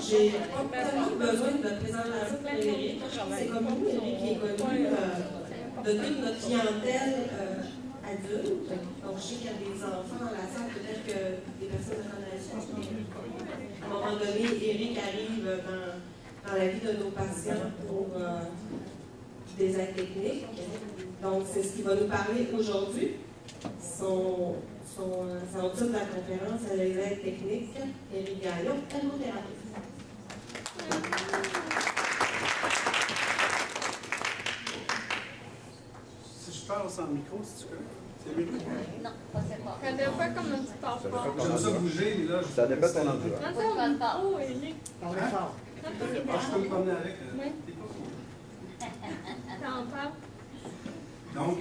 j'ai pas tellement besoin de présentation pour Éric. C'est comme nous, Éric qui est connu de toute notre clientèle adulte. Donc, je sais qu'il y a des enfants dans la salle, peut-être que des personnes de relation. À un moment donné, Éric arrive dans la vie de nos patients pour des aides techniques. Donc, c'est ce qu'il va nous parler aujourd'hui. Son titre de la conférence, c'est les aides techniques. Éric Gagnon, thermothérapeute. Si je parle sans micro, si tu veux, c'est mieux. Non, c'est pas. Ça dépend comme un petit enfant. J'aime ça bouger, mais là, Ça dépend de ton endroit. Oh, Éric. Parlez fort. Je peux me promener avec. Oui. T'en parles? Donc,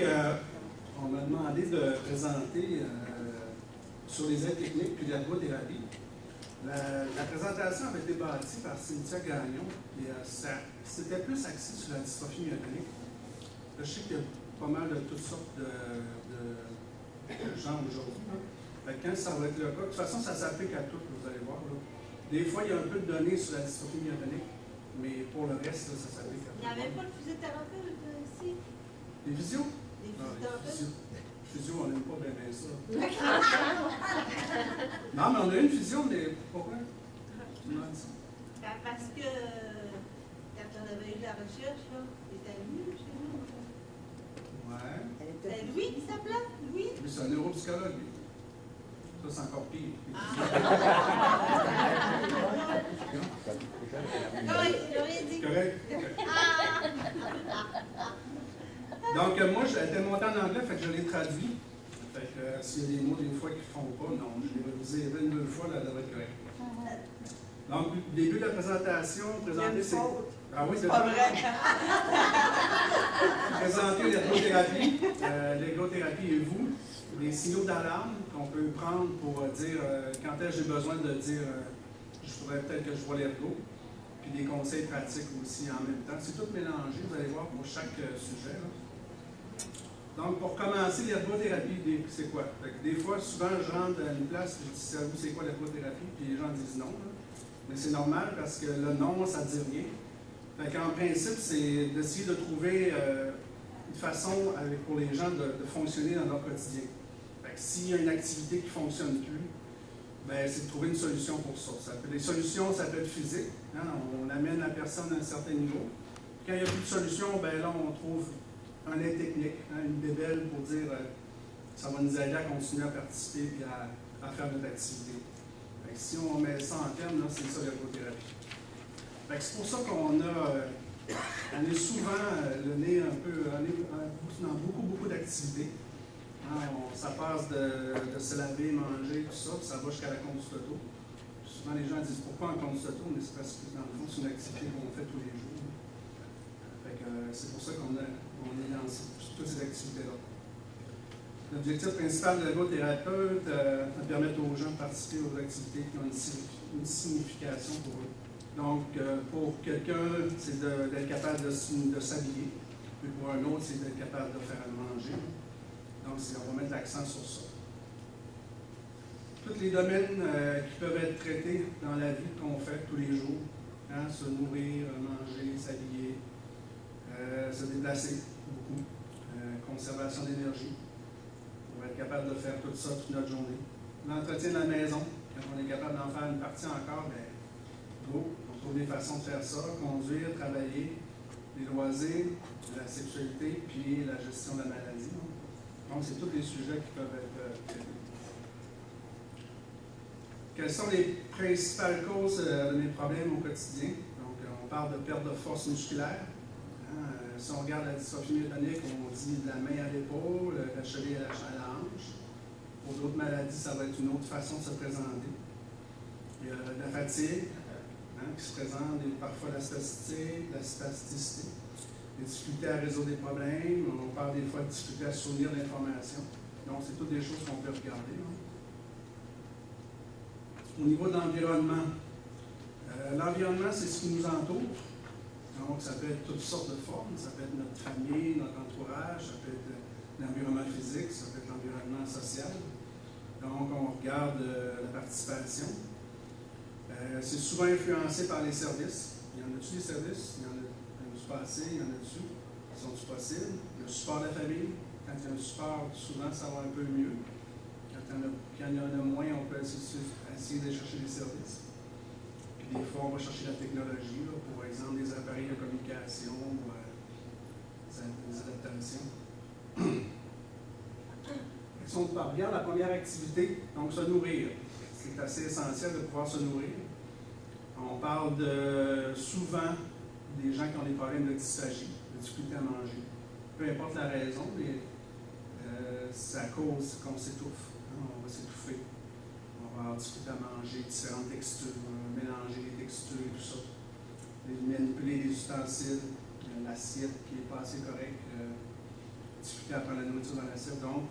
on m'a demandé de présenter sur les aides techniques puis l'ergothérapie. La présentation avait été bâtie par Cynthia Gagnon et c'était plus axé sur la dystrophie myotonique. Je sais qu'il y a pas mal de toutes sortes de gens aujourd'hui. Quand ça va être le cas, de toute façon, ça s'applique à tout, vous allez voir. Là. Des fois, il y a un peu de données sur la dystrophie myotonique, mais pour le reste, là, ça s'applique à tout. Il n'y avait pas de physiothérapeute ici? Des visios? Des physiothérapeutes? Physio, on n'aime pas bien ça. Non, mais on a une physio, mais pourquoi? Tu m'as dit ça? Parce que quand on avait eu de la recherche, là, c'était lui chez nous. Ouais. C'était Louis qui s'appelait? Louis? Mais c'est un neuropsychologue, lui. Ça, c'est encore pire. Correct. Donc, moi, j'étais monté en anglais, fait que je l'ai traduit. Fait que s'il y a des mots, des fois, qui ne font pas, non, je l'ai révisé 22 fois, là, ça va être correct. Donc, le début de la présentation, présenter c'est. Ah oui, c'est pas vrai. Présenter l'ergothérapie. L'ergothérapie et vous. Les signaux d'alarme qu'on peut prendre pour dire quand est-ce que j'ai besoin de dire je pourrais peut-être que je vois l'ergo. Puis des conseils pratiques aussi en même temps. C'est tout mélangé, vous allez voir, pour chaque sujet. Là. Donc, pour commencer, l'ergothérapie, c'est quoi? Des fois, souvent, je rentre à une place et je dis, savez-vous, c'est quoi l'ergothérapie? Puis les gens disent non. Là. Mais c'est normal parce que le nom, ça ne dit rien. Fait qu'en principe, c'est d'essayer de trouver une façon pour les gens de fonctionner dans leur quotidien. Fait que s'il y a une activité qui ne fonctionne plus, ben, c'est de trouver une solution pour ça. Les solutions, ça peut être physique. Hein, on amène la personne à un certain niveau. Quand il n'y a plus de solution, ben là, on trouve un aide technique, hein, une bébelle pour dire ça va nous aider à continuer à participer et à faire notre activité. Fait que si on met ça en termes, c'est ça l'ergothérapie. C'est pour ça qu'on on est souvent le nez un peu dans beaucoup d'activités. Hein, ça passe de se laver, manger, tout ça, puis ça va jusqu'à la conduite auto. Souvent les gens disent pourquoi en conduite auto, mais c'est parce que dans le fond, c'est une activité qu'on fait tous les jours. C'est pour ça qu'on est dans toutes ces activités-là. L'objectif principal de l'ergothérapeute, c'est de permettre aux gens de participer aux activités qui ont une signification pour eux. Donc, pour quelqu'un, c'est d'être capable de s'habiller, puis pour un autre, c'est d'être capable de faire à manger. Donc, on va mettre l'accent sur ça. Tous les domaines qui peuvent être traités dans la vie qu'on fait tous les jours, hein, se nourrir, manger, s'habiller, se déplacer beaucoup, conservation d'énergie, pour être capable de faire tout ça toute notre journée. L'entretien de la maison, quand on est capable d'en faire une partie encore, bien, go, on trouve des façons de faire ça, conduire, travailler, les loisirs, la sexualité, puis la gestion de la maladie. Donc, c'est tous les sujets qui peuvent être traités. Quelles sont les principales causes de mes problèmes au quotidien? Donc, on parle de perte de force musculaire. Hein? Si on regarde la dystrophie myotonique, on dit de la main à l'épaule, la cheville à la hanche. Pour d'autres maladies, ça va être une autre façon de se présenter. Il y a la fatigue, hein, qui se présente, et parfois la spasticité, les difficultés à résoudre des problèmes. On parle des fois de difficultés à se souvenir d'informations. Donc, c'est toutes des choses qu'on peut regarder. Hein. Au niveau de l'environnement, l'environnement, c'est ce qui nous entoure. Donc, ça peut être toutes sortes de formes. Ça peut être notre famille, notre entourage, ça peut être l'environnement physique, ça peut être l'environnement social. Donc, on regarde la participation. C'est souvent influencé par les services. Il y en a-tu des services? Il y en a-tu pas assez? Il y en a-tu? Sont-ils possibles? Le support de la famille. Quand il y a un support, souvent ça va un peu mieux. Quand il y en a moins, on peut essayer de chercher des services. Puis des fois, on va chercher la technologie, là, pour exemple des appareils de communication ou des adaptations. Si on regarde la première activité, donc se nourrir. C'est assez essentiel de pouvoir se nourrir. On parle souvent des gens qui ont des problèmes de dysphagie, de difficulté à manger. Peu importe la raison, mais c'est à cause qu'on s'étouffe. On va s'étouffer. On va avoir difficulté à manger différentes textures, mélanger les textures et tout ça. Manipuler les ustensiles, l'assiette qui n'est pas assez correcte, difficulté à prendre la nourriture dans l'assiette. Donc,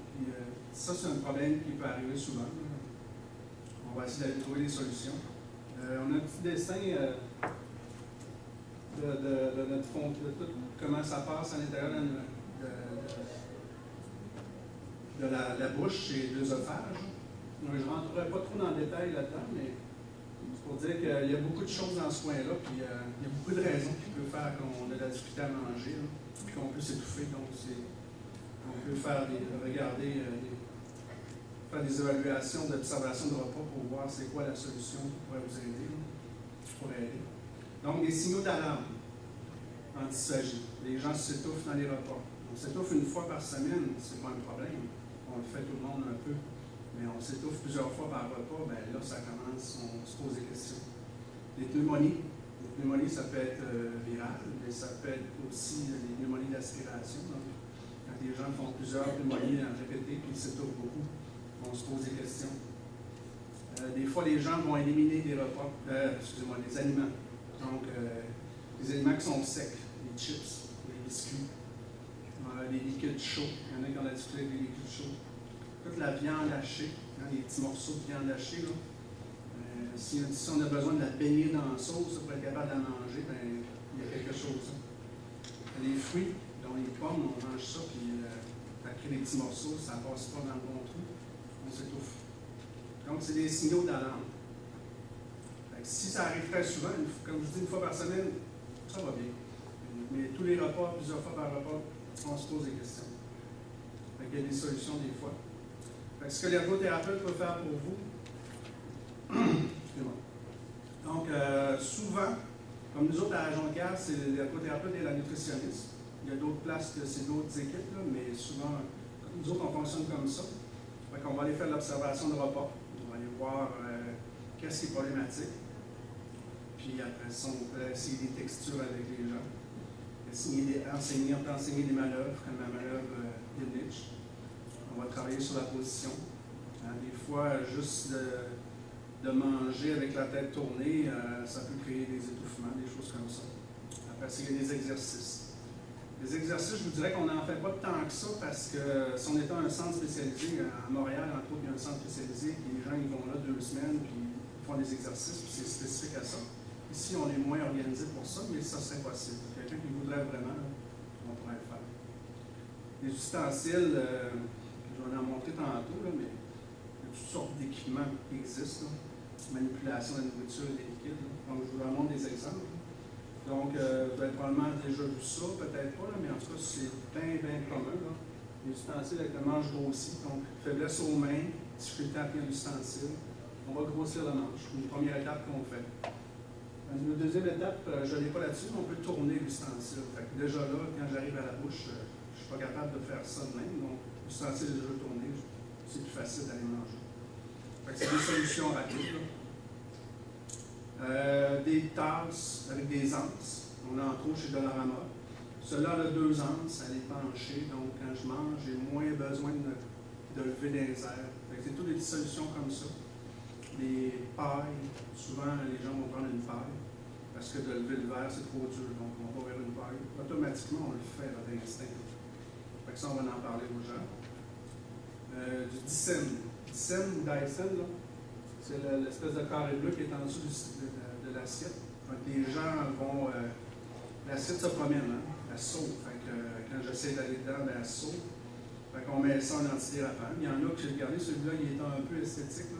ça, c'est un problème qui peut arriver souvent. On va essayer de trouver des solutions. On a un petit dessin de notre fond, de tout comment ça passe à l'intérieur de la bouche et de l'œsophage. Je ne rentrerai pas trop dans le détail là-dedans, mais c'est pour dire qu'il y a beaucoup de choses dans ce coin-là, puis il y a beaucoup de raisons qui peuvent faire qu'on a de la difficulté à manger, puis qu'on peut s'étouffer. Donc, on peut faire faire des évaluations d'observation de repas pour voir c'est quoi la solution qui pourrait vous aider, Donc, des signaux d'alarme en dysphagie. Les gens s'étouffent dans les repas. On s'étouffe une fois par semaine, c'est pas un problème. On le fait tout le monde un peu. Mais on s'étouffe plusieurs fois par repas, bien là, ça commence, on se pose des questions. Les pneumonies. Les pneumonies, ça peut être viral, mais ça peut être aussi des pneumonies d'aspiration. Quand les gens font plusieurs pneumonies répétées puis ils s'étouffent beaucoup, on se pose des questions. Des fois, les gens vont éliminer des repas, des aliments. Donc, les aliments qui sont secs, les chips, les biscuits, les liquides chauds. Il y en a qui ont la difficulté avec les liquides chauds. Toute la viande hachée, les petits morceaux de viande hachée, là. Si on a besoin de la baigner dans la sauce pour être capable de la manger, bien, il y a quelque chose. Les fruits, dont les pommes, on mange ça, puis ça crée des petits morceaux, ça ne passe pas dans le bon trou, on s'étouffe. Donc, c'est des signaux d'alarme. Si ça arrive très souvent, comme je dis, une fois par semaine, ça va bien. Mais tous les repas, plusieurs fois par repas, on se pose des questions. Il y a des solutions des fois. Ce que l'ergothérapeute peut faire pour vous, excusez-moi. Donc, souvent, comme nous autres à la Jonquière, c'est l'ergothérapeute et la nutritionniste. Il y a d'autres places que c'est d'autres équipes, là, mais souvent, nous autres, on fonctionne comme ça. On va aller faire l'observation de repas. On va aller voir qu'est-ce qui est problématique. Puis après ça, on peut essayer des textures avec les gens. On peut enseigner des manœuvres, comme la manœuvre Illich. On va travailler sur la position. Des fois, juste de manger avec la tête tournée, ça peut créer des étouffements, des choses comme ça. Après, il y a des exercices. Les exercices, je vous dirais qu'on n'en fait pas tant que ça parce que si on était un centre spécialisé, à Montréal, entre autres, il y a un centre spécialisé, puis les gens ils vont là 2 semaines, puis ils font des exercices, puis c'est spécifique à ça. Ici, on est moins organisé pour ça, mais ça serait possible. Quelqu'un qui voudrait vraiment, on pourrait le faire. Les ustensiles, je vais en montrer tantôt, là, mais il y a toutes sortes d'équipements qui existent. Manipulation de la nourriture et des liquides. Donc, je vous en montre des exemples. Donc, vous avez probablement déjà vu ça, peut-être pas, là, mais en tout cas, c'est bien, bien commun. Là. Les ustensiles avec le manche grossi, donc faiblesse aux mains, difficulté à tenir l'ustensile. On va grossir le manche. C'est une première étape qu'on fait. Une deuxième étape, je ne l'ai pas là-dessus, mais on peut tourner l'ustensile. Déjà là, quand j'arrive à la bouche, je ne suis pas capable de faire ça de même. Donc, l'ustensile est déjà tourné, c'est plus facile d'aller manger. C'est des solutions rapides. Des tasses avec des anses. On en trouve chez Dollarama. Celle-là a 2 anses, elle est penchée, donc quand je mange, j'ai moins besoin de lever des airs. C'est toutes des petites solutions comme ça. Les pailles, souvent les gens vont prendre une paille parce que de lever le verre, c'est trop dur, donc on va vers une paille. Automatiquement, on le fait d'instinct. Ça, on va en parler aux gens. Du Dyson. Dyson ou Dyson, là, c'est l'espèce de carré bleu qui est en dessous de l'assiette. Donc, les gens vont. L'assiette se promène, hein? Elle saute. Quand j'essaie d'aller dedans, elle saute. On met ça en antidérapant. Il y en a que j'ai regardé, celui-là, il est un peu esthétique.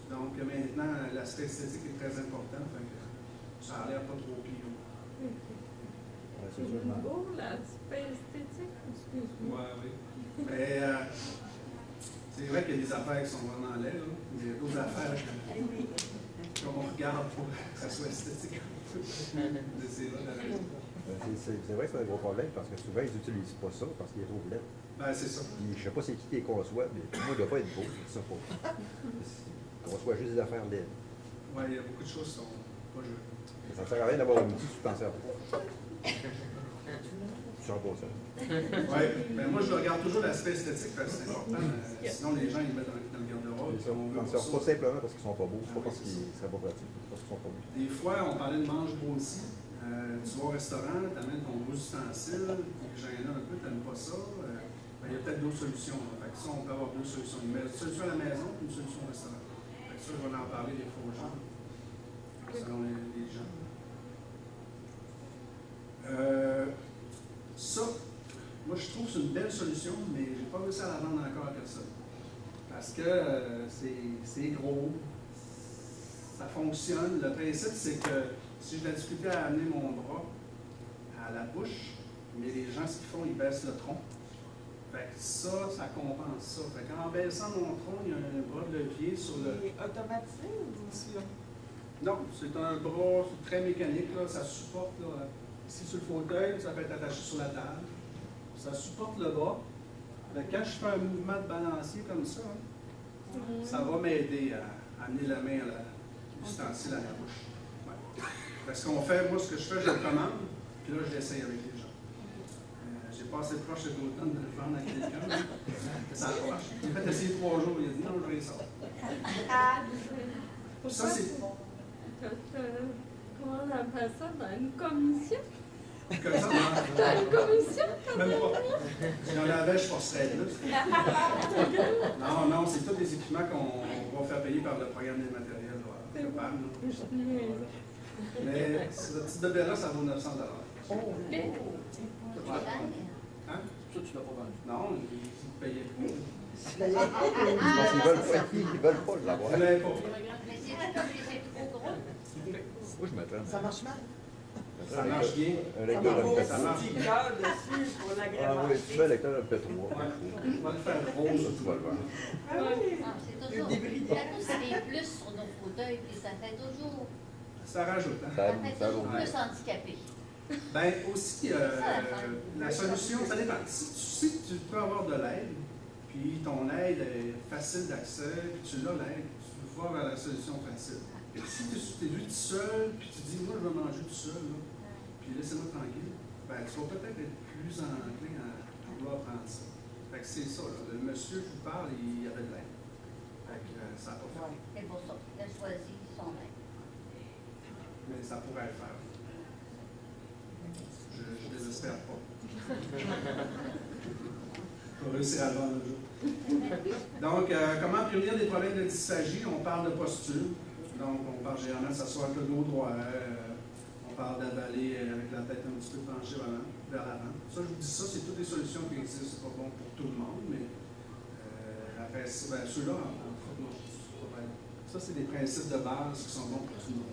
Là. Donc maintenant, l'aspect esthétique est très important, fait que ça a l'air pas trop pire. C'est beau, l'aspect esthétique, excuse-moi. Ouais, oui. Mais c'est vrai qu'il y a des affaires qui sont vraiment laides, là. Mais il y a d'autres affaires qu'on regarde pour que ça soit esthétique. C'est vrai que c'est un gros problème parce que souvent ils n'utilisent pas ça parce qu'il est trop laid. Ben, c'est ça. Puis, je ne sais pas c'est qui les conçoit, mais moi, il ne doit pas être beau. Ça, faut. Il conçoit juste des affaires laides. Oui, il y a beaucoup de choses qui sont pas jolies. Ça ne sert à rien d'avoir un outil si tu t'en sers pas. Tu sors pas ça. Oui, mais moi je regarde toujours l'aspect esthétique parce que c'est important. Sinon, les gens ils mettent dans le garde-robe. Ils ne sortent pas simplement parce qu'ils ne sont pas beaux, pas parce qu'ils ne seraient pas pratiques, parce qu'ils ne sont pas beaux. Des fois, on parlait de mange-beau aussi. Tu vas au restaurant, tu amènes ton gros ustensile, puis gênant un peu, tu n'aimes pas ça. Il y a peut-être d'autres solutions. Fait que ça, on peut avoir deux solutions. Une solution à la maison et une solution au restaurant. Fait que ça, je vais en parler des fois aux gens, selon les gens. Ça, moi, je trouve que c'est une belle solution, mais je n'ai pas réussi à la vendre encore à personne. Parce que c'est gros, ça fonctionne. Le principe, c'est que si j'ai de la difficulté à amener mon bras à la bouche, mais les gens, ce qu'ils font, ils baissent le tronc. Fait que ça compense ça. Fait qu'en baissant mon tronc, il y a un bras de levier sur le... C'est automatisé ou Non, c'est un bras très mécanique, là. Ça supporte, là, ici sur le fauteuil, ça peut être attaché sur la table. Ça supporte le bras. Fait que quand je fais un mouvement de balancier comme ça, ça va m'aider à amener la main à l'ustensile à la bouche. Ouais. Parce qu'on fait, moi, ce que je fais, je le commande, puis là, je l'essaye avec les gens. J'ai passé proche cet automne de le vendre à quelqu'un. Ça marche. J'ai fait essayer 3 jours, il a dit non, je vais ça. Ça, c'est. Comment on appelle ça? Dans une commission? Comme ça, Dans une commission? même pas. Si j'en avais, je forcerais plus. Non, c'est tous des équipements qu'on va faire payer par le programme des matériels. Mais ce petit bébé-là, ça vaut 900 $. Oh! Hein? Ça, tu l'as pas vendu. Non, ils payaient plus. Parce qu'ils ne veulent pas l'avoir. Vous ne l'avez pas. Mais c'est comme c'est trop gros. Moi, je m'attends. ça marche mal? Ça marche bien. Un lecteur MP3. Ça marche. Petit cœur dessus pour Ah l'agrémenter. oui, tu fais un lecteur MP3. Ouais. On va le faire Ça, rose. tu vas le voir. Ah oui. Ah, c'est toujours. Quand c'est des plus sur nos fauteuils, puis ça fait toujours. Ça rajoute. Hein? Ça Ça fait toujours vaut. plus handicapé. Ben aussi, la solution, ça dépend. Si tu sais que tu peux avoir de l'aide, puis ton aide est facile d'accès, puis tu l'as l'aide, tu vas vers la solution facile. Et si tu es vu tout seul, puis tu dis, moi je vais manger tout seul, là, puis laissez-moi tranquille, ben tu vas peut-être être plus enclin à vouloir prendre ça. Fait que c'est ça, là. Le monsieur, je vous parle, il avait de l'aide. Fait que ça n'a pas fait. C'est pour ça qu'il a choisi son aide. Mais ça pourrait le faire. Je ne désespère pas. Je vais réussir à le vendre un jour. Donc, comment prévenir des problèmes de dysphagie? On parle de posture. Donc, on parle généralement de s'asseoir avec le dos droit. On parle d'avaler avec la tête un petit peu penchée vers l'avant. Ça, je vous dis ça, c'est toutes les solutions qui existent. C'est pas bon pour tout le monde, mais après, ben, ceux-là, en fait, non, c'est pas mal. Ça, c'est des principes de base qui sont bons pour tout le monde.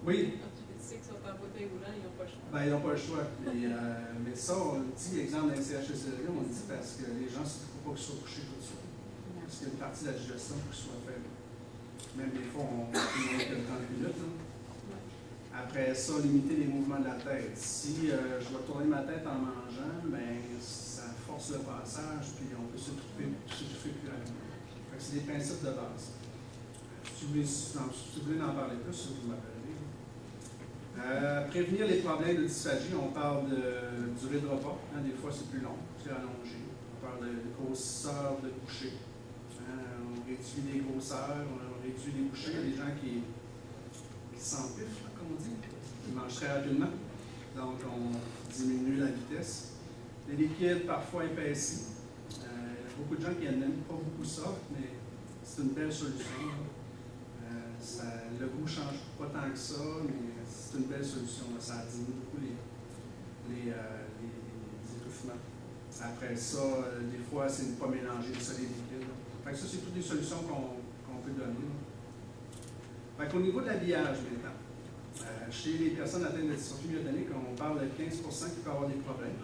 Oui. Tu sais qu'ils sont en fauteuil roulant, ils n'ont pas le choix. Ben, ils n'ont pas le choix. Mais ça, on le dit, exemple d'un CHSLD, on le dit parce que les gens, il ne faut pas qu'ils soient couchés tout de suite. Parce qu'il y a une partie de la digestion qui soit faite. Même des fois, on peut moins que 30 minutes. Là. Après ça, limiter les mouvements de la tête. Si je vais tourner ma tête en mangeant, ben, ça force le passage, puis on peut s'étouffer plus rapidement. C'est des principes de base. Si vous voulez en parler plus, vous m'appelez. Prévenir les problèmes de dysphagie, on parle de durée de repas. Hein, des fois, c'est plus long, c'est allongé. On parle de grosseur de coucher. On réduit les grosseurs, on réduit les couchers. Il y a des gens qui s'empiffent, comme on dit, qui mangent très rapidement. Donc, on diminue la vitesse. Les liquides, parfois épaissis. Il y a beaucoup de gens qui n'aiment pas beaucoup ça, mais c'est une belle solution. Le goût ne change pas tant que ça, mais c'est une belle solution. Ça diminue beaucoup les étouffements. Après ça, des fois, c'est de ne pas mélanger les solides liquides. Fait que ça, c'est toutes des solutions qu'on peut donner. Fait qu'au niveau de l'habillage maintenant, chez les personnes atteintes de dystrophie myotonique, on parle de 15% qui peuvent avoir des problèmes,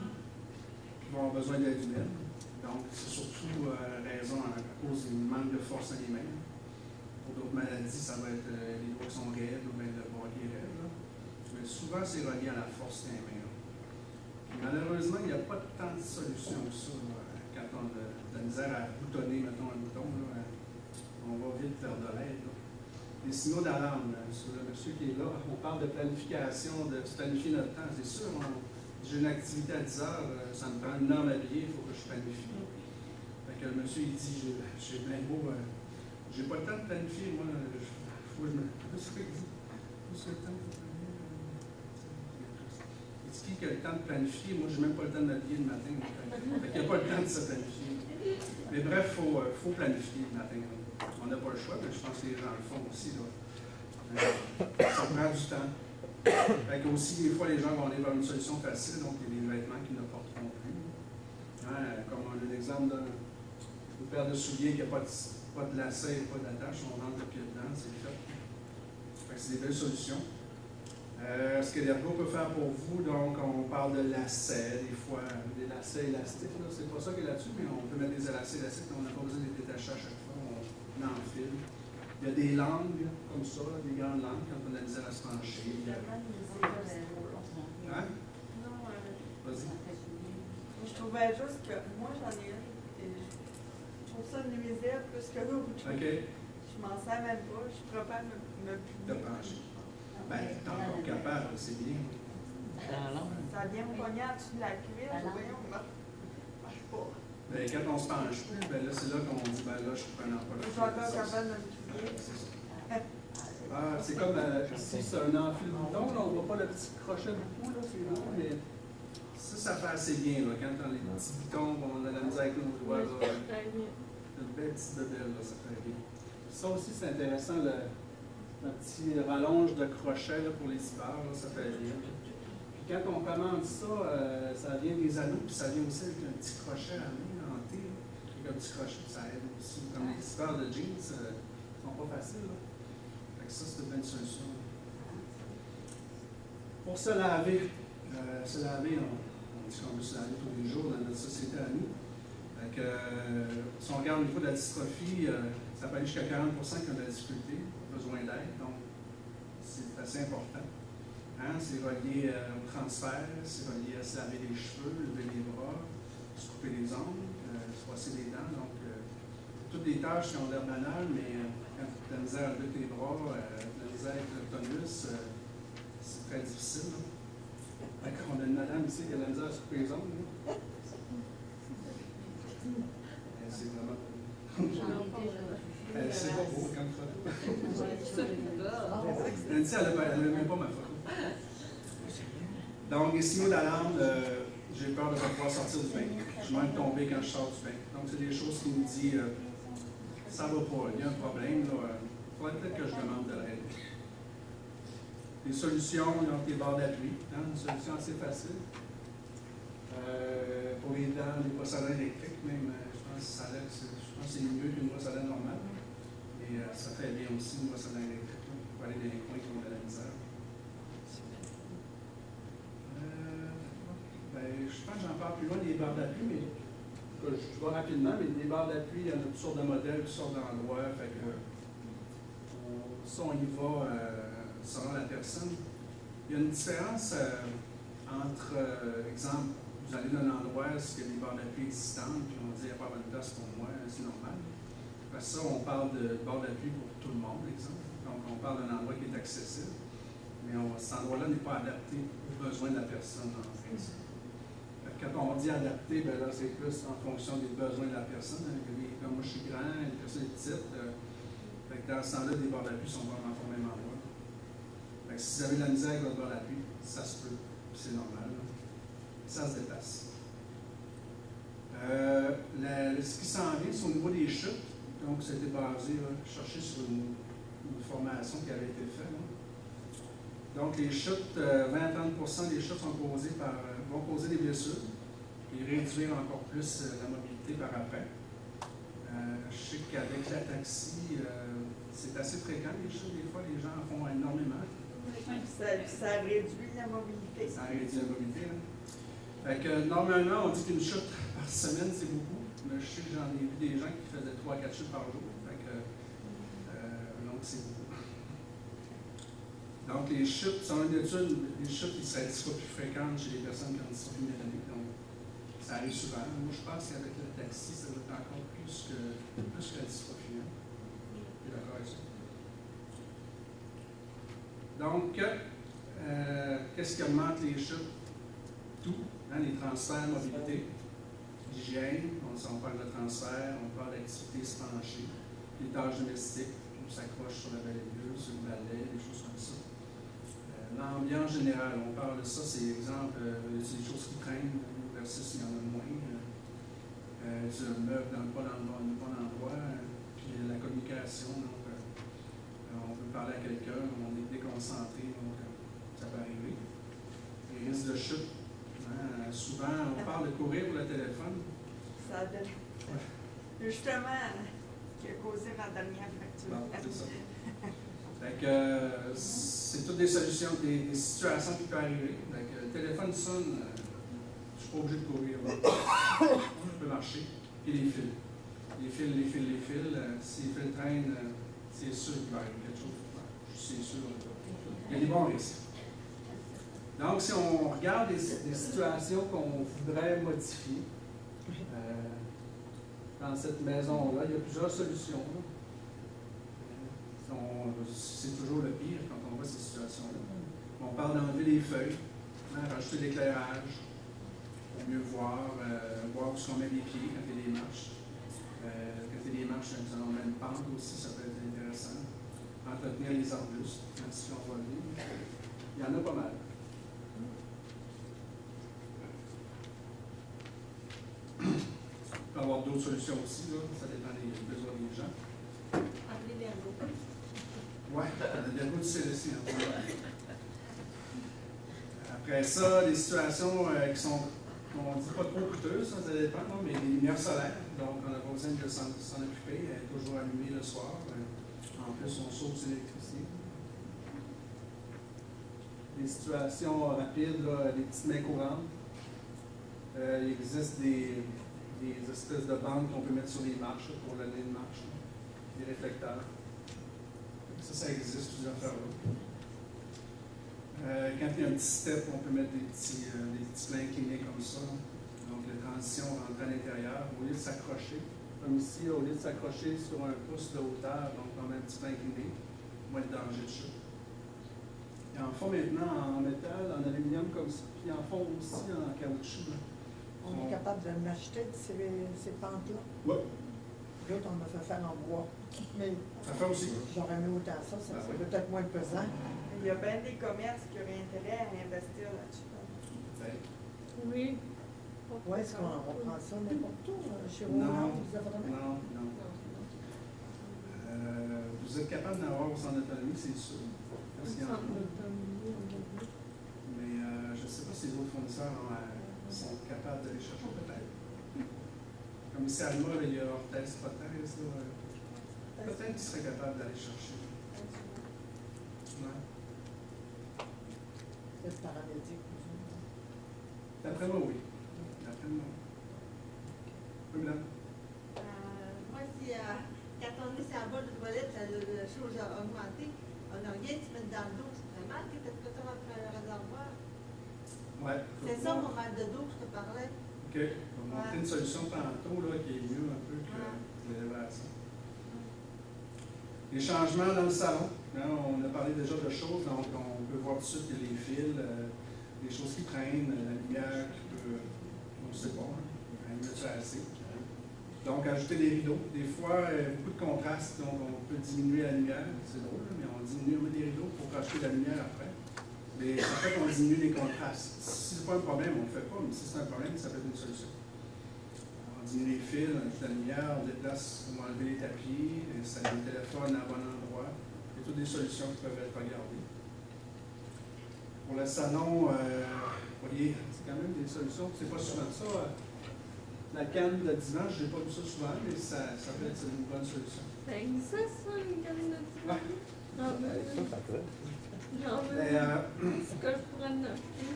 qui vont avoir besoin d'aide humaine. Donc, c'est surtout raison à cause du manque de force dans les mains. Pour d'autres maladies, ça va être les doigts qui sont raides ou bien le bras qui est raide. Mais souvent, c'est relié à la force des mains. Malheureusement, il n'y a pas tant de solutions que ça. Quand on a de la misère à boutonner, mettons, un bouton, on va vite faire de l'aide. Les signaux d'alarme, sur le monsieur qui est là, on parle de planification, de se planifier notre temps. C'est sûr, j'ai une activité à 10 heures, ça me prend une heure m'habiller, il faut que je planifie. Fait que le monsieur, il dit, j'ai plein de mots, j'ai pas le temps de planifier, moi, faut que je me... Qu'est-ce qu'il dit? Qu'est-ce que le temps de planifier? Il dit qui a le temps de planifier? Moi, j'ai même pas le temps de m'habiller le matin. Fait qu'il n'y a pas le temps de se planifier. Mais bref, il faut planifier le matin. On n'a pas le choix, mais je pense que les gens le font aussi. Là. Ça prend du temps. Fait que aussi, des fois, les gens vont aller vers une solution facile, donc il y a des vêtements qu'ils ne porteront plus. Comme on a l'exemple d'une paire de souliers qui n'a pas de lacet et pas d'attache, on rentre le pied dedans, c'est fait. Fait que c'est des belles solutions. Ce que l'ergo peut faire pour vous, donc on parle de lacets, des fois, des lacets élastiques, c'est pas ça qu'il y a là-dessus, mais on peut mettre des lacets élastiques, on n'a pas besoin de les détacher à chaque fois, on enfile. Il y a des langues, comme ça, des grandes langues, quand on a de la misère à se pencher. Hein? Vas-y. Je trouvais juste que moi, j'en ai une, et je trouve ça nuisible plus que l'autre. OK. Je m'en sers même pas, je suis capable de me plier. De pencher. Ben, t'es encore capable, c'est bien. Ça vient me pogner en dessous de la cuisse, voyons, ça marche pas. Ben, quand on se penche plus, ben là, c'est là qu'on dit, ben là, je suis prenant pas Je suis encore capable de me plier. C'est comme si c'est un enfile-bouton, là, on ne voit pas le petit crochet beaucoup, là, c'est long, mais ça fait assez bien, là, quand on a les petits boutons, on a la misère avec nos doigts, là, une belle petite bebelle, là, ça fait bien. Ça aussi, c'est intéressant, le petit rallonge de crochet là, pour les zippers, là, ça fait bien. Puis quand on commande ça, ça vient des anneaux, puis ça vient aussi avec un petit crochet à main, en T, avec un petit crochet, ça aide aussi. Comme les zippers de jeans, sont pas faciles, là. Fait que ça, c'est une bonne solution. Pour se laver, on dit qu'on veut se laver tous les jours dans notre société à nous. Fait que, si on regarde au niveau de la dystrophie, ça peut aller jusqu'à 40% qui ont de la difficulté, besoin d'aide, donc c'est assez important. C'est relié au transfert, c'est relié à se laver les cheveux, lever les bras, se couper les ongles, se brosser les dents. Donc, toutes des tâches qui ont l'air banales, mais quand tu as de la misère à lever tes bras, de la misère avec le tonus, c'est très difficile. On a une madame ici qui a de la misère à se couper les ongles. C'est vraiment. C'est pas beau comme photo. Nancy, elle n'aime même pas ma photo. Donc, les signaux d'alarme, j'ai peur de ne pas pouvoir sortir du bain. Je manque de tomber quand je sors du bain. Donc, c'est des choses qui me disent ça va pas, il y a un problème. Il faudrait peut-être que je demande de l'aide. Les solutions, donc les barres d'appui. Une solution assez facile. Pour les dents, les brosses à dents électriques, même, je pense que c'est mieux qu'une brosse à dents normale. Et ça fait bien aussi une brosse à dents électrique pour aller dans les coins qui ont de la misère. Je pense que j'en parle plus loin des barres d'appui, mais je vais rapidement, mais des barres d'appui, il y en a toutes sortes de modèles, toutes sortes d'endroits. Fait que ça, on y va selon la personne. Il y a une différence entre, exemple, vous allez dans un endroit où il y a des barres d'appui existantes, puis on dit il n'y a pas bonne place pour moi, c'est normal. Parce que ça, on parle de barres d'appui pour tout le monde, exemple. Donc, on parle d'un endroit qui est accessible, mais cet endroit-là n'est pas adapté aux besoins de la personne en fait. Quand on dit adapté, ben là, c'est plus en fonction des besoins de la personne. Comme moi, je suis grand, une personne est petite. Fait que dans ce temps-là, des barres d'appui sont vraiment au même endroit. Fait que si vous avez de la misère avec votre barre d'appui, ça se peut, c'est normal. Ça se déplace. Ce qui s'en vient, c'est au niveau des chutes. Donc, c'était basé, chercher sur une formation qui avait été faite. Donc, les chutes, 20 à 30% des chutes vont causer des blessures. puis réduire encore plus la mobilité par après. Je sais qu'avec la taxi, c'est assez fréquent, les chutes, des fois, les gens en font énormément. Ça réduit la mobilité. Ça réduit la mobilité. Hein. Fait que, normalement, on dit qu'une chute par semaine, c'est beaucoup. Mais je sais que j'en ai vu des gens qui faisaient 3 à 4 chutes par jour. Fait que, donc, c'est beaucoup. Donc, les chutes, selon une étude, les chutes, ils seraient 10 fois plus fréquentes chez les personnes qui ont une dystrophie mécanique. Donc, ça arrive souvent. Moi, je pense qu'avec le taxi, ça doit être encore plus que la dystrophie. Hein. Je suis d'accord avec ça. Donc, qu'est-ce qui augmente les chutes? Tout. Hein, les transferts, mobilité, l'hygiène, on parle de transfert, on parle d'activité se pencher, les tâches domestiques, on s'accroche sur la balayeuse, sur le balai, des choses comme ça. L'ambiance générale, on parle de ça, c'est exemple, c'est des choses qui traînent, versus il y en a moins. Tu as un meuble dans le bon endroit, puis la communication, donc on peut parler à quelqu'un, on est déconcentré, donc ça peut arriver. Les risques de chute, hein, souvent on parle de courir pour le téléphone. Ça a donné. Justement, qui a causé ma dernière fracture. Bon, c'est ça. Fait que c'est toutes des solutions, des situations qui peuvent arriver. Fait que le téléphone sonne, je ne suis pas obligé de courir. Je peux marcher. Et les fils. Les fils. Si les fils traînent, c'est sûr qu'il va arriver quelque chose. C'est sûr. Il y a des bons risques. Donc, si on regarde des situations qu'on voudrait modifier, dans cette maison-là, il y a plusieurs solutions. C'est toujours le pire quand on voit ces situations-là. On parle d'enlever les feuilles, hein, rajouter de l'éclairage, pour mieux voir, voir où on met les pieds quand il y a des marches. Quand il y a des marches, ça en met une pente aussi, ça peut être intéressant. Entretenir les arbustes, même si on va venir. Il y en a pas mal. Il peut y avoir d'autres solutions aussi, là. Ça dépend des besoins des gens. Appeler l'ergo. Oui, l'ergo du CLSC. Après ça, des situations qui sont, on ne dit pas trop coûteuses, ça dépend, non, mais les lumières solaires. Donc, on n'a pas besoin de s'en occuper. Elle est toujours allumée le soir. En plus, on sauve sur l'électricité. Des situations rapides, là, des petites mains courantes. Il existe des espèces de bandes qu'on peut mettre sur les marches pour l'année de marche, là. Des réflecteurs. Ça existe, toutes ces affaires-là. Quand il y a un petit step, on peut mettre des petits pleins inclinés comme ça. Donc, la transition rentre à l'intérieur. Au lieu de s'accrocher, comme ici, au lieu de s'accrocher sur un pouce de hauteur, donc on met un petit plein incliné, moins de danger de chute. Ils en font maintenant en métal, en aluminium comme ça, puis ils en font aussi en caoutchouc. Là. On est capable de m'acheter ces pentes-là. Oui. L'autre, on m'a fait faire en bois. Mais Ça fait aussi. j'aurais mis autant ça, ça serait peut-être moins pesant. Il y a bien des commerces qui auraient intérêt à investir là-dessus. Oui. Où est-ce qu'on prend ça n'importe où? Chez Non, Roland, vous avez non. Vous êtes capable d'avoir au centre d'autonomie, c'est sûr. Parce qu'il y en a. Mais je ne sais pas si les autres fournisseurs sont capables d'aller chercher peut-être. Comme ici à Alma, il y a Orthèse, Prothèse. Peut-être qu'ils seraient capables d'aller chercher. Ouais. peut-être paramédic. D'après moi, oui. D'après moi. Oui, madame. Moi, si quand on est sur la bas de toilette, la chose a augmenté, on n'a rien qui se met dans le dos. C'est très mal que tu as après le réservoir. Ouais. C'est ça mon mal de dos que je te parlais. OK. On va montrer une solution tantôt là, qui est mieux un peu que l'élévation. Les changements dans le salon. Hein, on a parlé déjà de choses, donc on peut voir tout de suite les fils, des choses qui traînent, la lumière qui peut. On ne sait pas, hein, assez. Donc, ajouter des rideaux. Des fois, beaucoup de contraste, donc on peut diminuer la lumière. C'est drôle, mais on diminue, on met des rideaux pour rajouter de la lumière après. Mais en fait, on diminue les contrastes. Si ce n'est pas un problème, on ne le fait pas, mais si c'est un problème, ça peut être une solution. On diminue les fils, on ajoute de la lumière, on déplace, on va enlever les tapis, installer le téléphone à un bon endroit. Il y a toutes des solutions qui peuvent être regardées. Pour le salon, Vous voyez, c'est quand même des solutions. C'est pas souvent ça. La canne de divan, je n'ai pas vu ça souvent, mais ça peut être une bonne solution. Ça existe, ça, une canne de divan? Ouais. J'en veux Ça, une. ça pourrait. J'en veux Mais, une. Est-ce que je pourrais en acheter?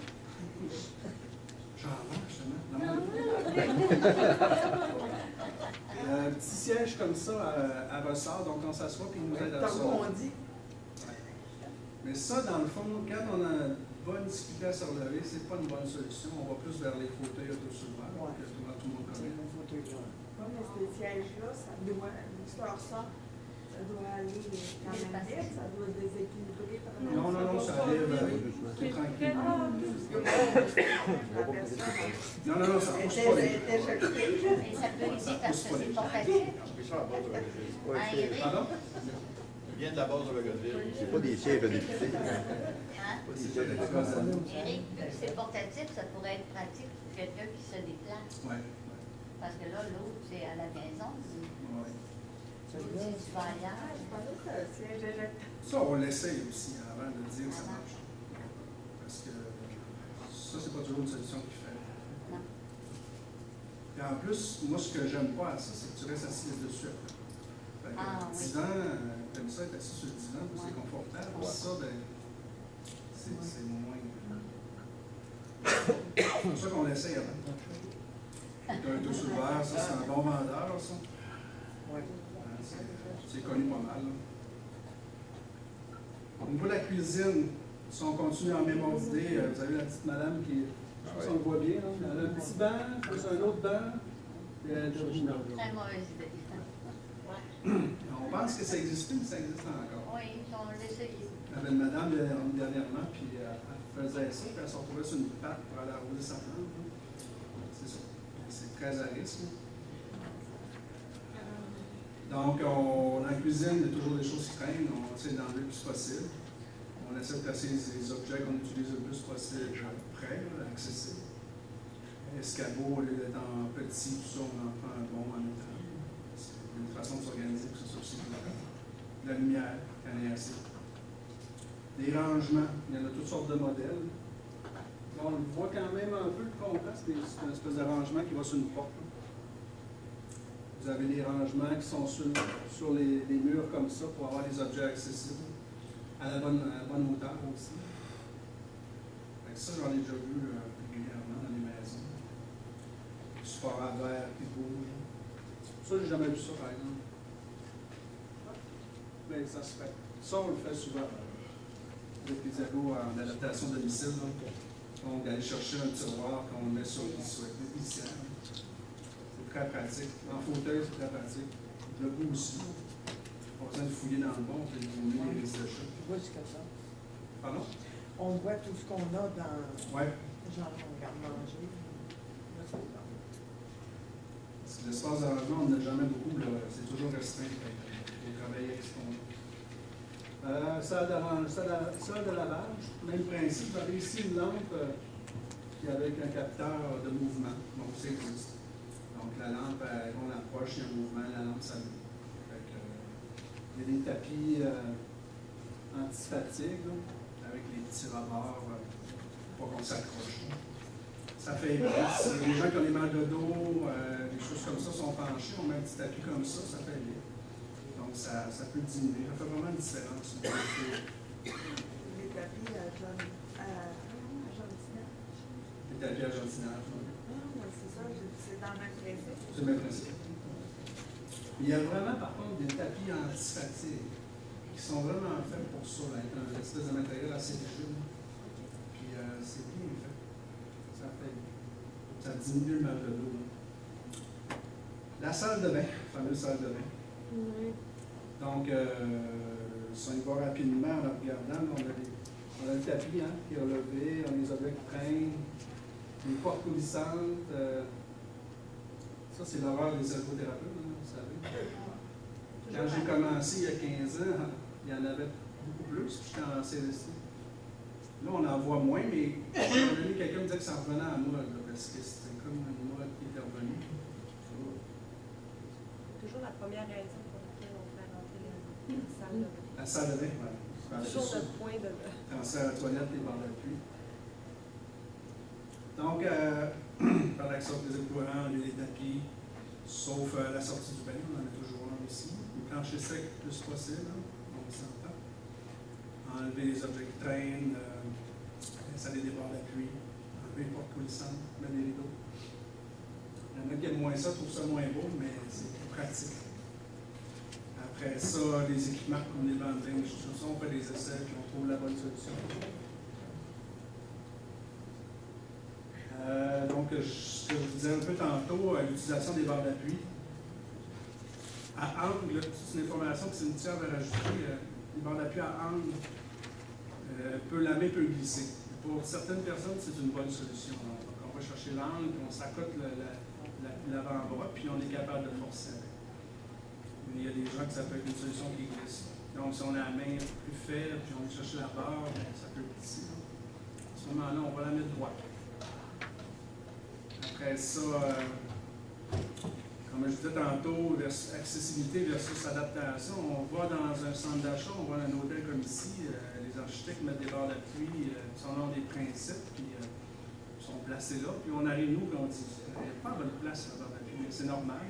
j'en vends, justement. Non, J'en mais- veux. Un petit siège comme ça à ressort, donc on s'assoit puis il nous aide à Tant ça. qu'on dit. Mais ça, dans le fond, quand on a une bonne difficulté à se relever, c'est pas une bonne solution. On va plus vers les fauteuils autosouverables, Ouais. que tout le monde C'est connaît. mon fauteuil là. Oui, mais ces sièges-là, ça doit, l'histoire ça doit aller quand même vite, ça doit déséquilibrer par Non, non, non, ça arrive tout tranquille. Ah, parce que moi, la personne Non, non, non, ça pousse pas les était choquée. Et ça peut aider parce que c'est portatif. Ouais, Aéré. Pardon? Il vient de la base de Bagotville. c'est pas des sièges de députés. Hein? Pas des sièges de députés. Éric, vu que c'est portatif, ça pourrait être pratique pour quelqu'un qui se déplace. Ouais. Parce que là, l'autre, c'est à la maison. Ouais. Si tu vas ailleurs, Je pensais que c'était un siège éjectable. Ça, on l'essaye aussi avant de dire que ça marche. Parce que ça, c'est pas toujours une solution qui fait. non. Et en plus, moi, ce que j'aime pas à ça, c'est que tu restes assis dessus après. Fait que Ah, le oui. divan, comme ça, être assis sur le divan, c'est Ouais. confortable. Ouais. Ça, ben, c'est moins. C'est pour ça qu'on l'essaye avant. Un dos sur le verre, ça, c'est un bon vendeur, ça. Ouais. Hein, c'est connu pas mal. Là. Au niveau de la cuisine, si on continue en mémoire d'idée, vous avez la petite madame qui, je pense qu'on le voit bien, là, elle a un petit banc, plus un autre banc, puis elle est originale. Très mauvaise idée. On pense que ça existe, mais ça existe encore. Oui, on l'essaye. Il y avait une madame dernièrement, puis elle faisait ça, puis elle se retrouvait sur une patte pour aller arroser sa plante. C'est ça. C'est très à risque. Donc, dans la cuisine, il y a toujours des choses qui traînent. On essaie d'enlever le plus possible. On essaie de placer les objets qu'on utilise le plus possible près, là, accessibles. Escabeau, au lieu d'être en petit, tout ça, on en prend un bon en étant. C'est une façon de s'organiser pour que ce soit aussi important. La lumière, quand elle est assez. Les rangements, il y en a toutes sortes de modèles. Là, on voit quand même un peu le contraste, c'est une espèce de rangement qui va sur une porte. Vous avez des rangements qui sont sur les murs comme ça pour avoir des objets accessibles à la bonne hauteur aussi. Fait que ça, j'en ai déjà vu régulièrement dans les maisons. Support à verre qui bouge. Ça, j'ai jamais vu ça, par exemple. Mais ça se fait. Ça, on le fait souvent. Avec les ados en adaptation de domicile. Donc, aller chercher un tiroir qu'on met sur le épicière. C'est très pratique. En fauteuil, c'est très pratique. Le bout aussi. Pas besoin de fouiller dans le bon, puis de donner les risques de chute. Tu vois ce que ça. Pardon? On voit tout ce qu'on a dans. Ouais. Genre, on regarde manger. Là, c'est bon. Parce que l'espace d'arrangement, on n'a jamais beaucoup, là. C'est toujours restreint. Il faut travailler avec ce qu'on a. Salle de lavage, même principe. Vous avez ici une lampe qui est avec un capteur de mouvement. Donc, ça existe. Donc, la lampe, on approche, il y a un mouvement, la lampe s'allume. Il y a des tapis anti-fatigue, là, avec les petits rebords pour qu'on s'accroche. Ça fait bien. Si les gens qui ont des mal de dos, des choses comme ça sont penchés, on met un petit tapis comme ça fait bien. Donc, ça peut diminuer. Ça fait vraiment une différence. Les tapis à jardinage. Les tapis à jardinage. Oui. Ah, c'est ça, c'est dans le même principe. C'est le même principe. Il y a vraiment, par contre, des tapis anti-fatigue qui sont vraiment faits pour ça, là, avec un espèce de matériel assez léger. Puis, c'est bien fait. Ça diminue le mal de dos. La salle de bain, la fameuse salle de bain. Oui. Donc, si on y va rapidement en le regardant, on a le tapis qui est relevé, on a les objets qui traînent, les portes coulissantes. Ça, c'est l'horreur des ergothérapeutes, vous savez. Quand j'ai commencé il y a 15 ans, il y en avait beaucoup plus, puis j'étais en CLST. Là, on en voit moins, mais à un moment donné, quelqu'un me disait que ça revenait à moi, là, parce que c'était comme une mode qui était revenue. Toujours la première raison pour laquelle on fait rentrer la salle de bain. La salle de bain, oui. Toujours notre point de. Quand c'est à la toilette, les barres d'appui. Donc, par l'action des courants, on a des tapis, sauf la sortie du bain, on en a toujours un ici. Le plancher sec le plus possible, hein, on s'entend. Enlever les objets qui traînent, installer des barres d'appui, enlever les portes coulissantes, mettre des rideaux. Il y en a qui aiment moins ça, trouvent ça moins beau, mais c'est plus pratique. Après ça, les équipements comme les bandes de linge, tout ça, on fait des essais puis on trouve la bonne solution. Donc, ce que je vous disais un peu tantôt, l'utilisation des barres d'appui. À angle, c'est une information que Cynthia va rajouter, les barres d'appui à angle, la main peut glisser. Pour certaines personnes, c'est une bonne solution. Donc, on va chercher l'angle, puis on s'accote l'avant-bras, puis on est capable de forcer avec. Mais il y a des gens que ça peut être une solution qui glisse. Donc, si on a la main plus faible, puis on va chercher la barre, ça peut glisser. À ce moment-là, on va la mettre droite. Après ça, comme je disais tantôt, accessibilité versus adaptation, on va dans un centre d'achat, on va dans un hôtel comme ici, les architectes mettent des barres d'appui, selon des principes, puis sont placés là, puis on arrive nous, puis on dit, il n'y a pas bonne place la barre d'appui, mais c'est normal,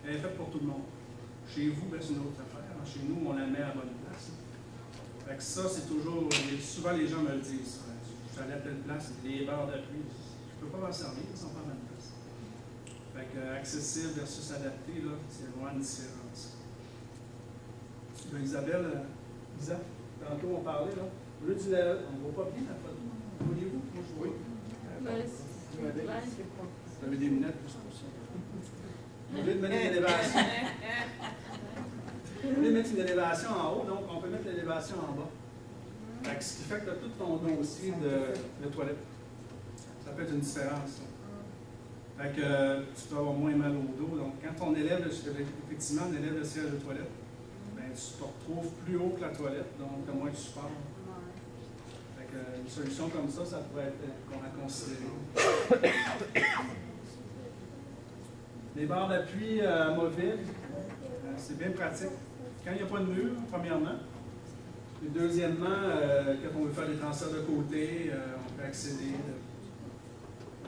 elle est faite pour tout le monde. Chez vous, ben, c'est une autre affaire, chez nous, on la met à la bonne place. Fait que ça, c'est toujours, souvent les gens me le disent, je suis allé à telle place, les barres d'appui, je ne peux pas m'en servir, ils sont pas à la bonne place. Fait que accessible versus adapté, là, c'est vraiment une différence. Là, Isabelle, Isa, tantôt on parlait, là. On ne voit pas bien la photo. Voyez-vous? Moi, je vois. Vous avez des lunettes, plus pour ça. Vous voulez mettre une élévation. Vous voulez mettre une élévation en haut, donc on peut mettre l'élévation en bas. Fait que ce qui fait que tu as tout ton dossier de toilette. Ça peut être une différence. Fait que tu peux avoir moins mal au dos. Donc, quand on élève, effectivement, on élève le siège de toilette, ben, tu te retrouves plus haut que la toilette, donc tu as moins de support. Fait que une solution comme ça, ça pourrait être à considérer. Les barres d'appui mobiles, c'est bien pratique. Quand il n'y a pas de mur, premièrement. Et deuxièmement, quand on veut faire des transferts de côté, on peut accéder.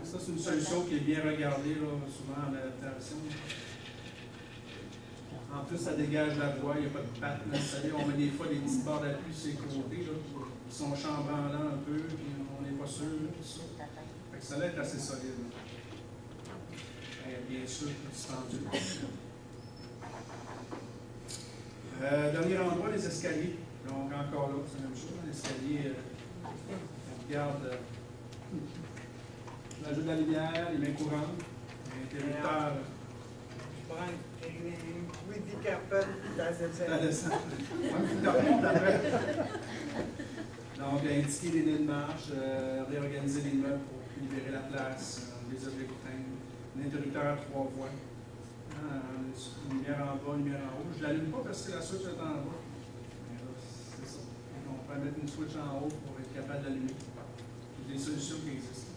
Ça, c'est une solution qui est bien regardée, là, souvent en adaptation. En plus, ça dégage la voie, il n'y a pas de patte. On met des fois des petites barres d'appui sur les côtés, là, qui sont chambranlants un peu, puis on n'est pas sûr, tout ça. Fait que ça là est assez solide. Bien sûr, dispendieux. Dernier endroit, les escaliers. Donc, encore là, c'est la même chose. L'escalier, on regarde l'ajout de la lumière, les mains courantes, l'interrupteur. Je prends une Woody Carpet dans cette La scène. descente. Après. Donc, indiquer les nœuds de marche, réorganiser les meubles pour libérer la place, les objets qui traînent. Un interrupteur à 3 voies. Une lumière en bas, une lumière en haut. Je ne l'allume pas parce que la switch est en bas. C'est ça. Donc, on peut mettre une switch en haut pour être capable d'allumer. Il y a des solutions qui existent.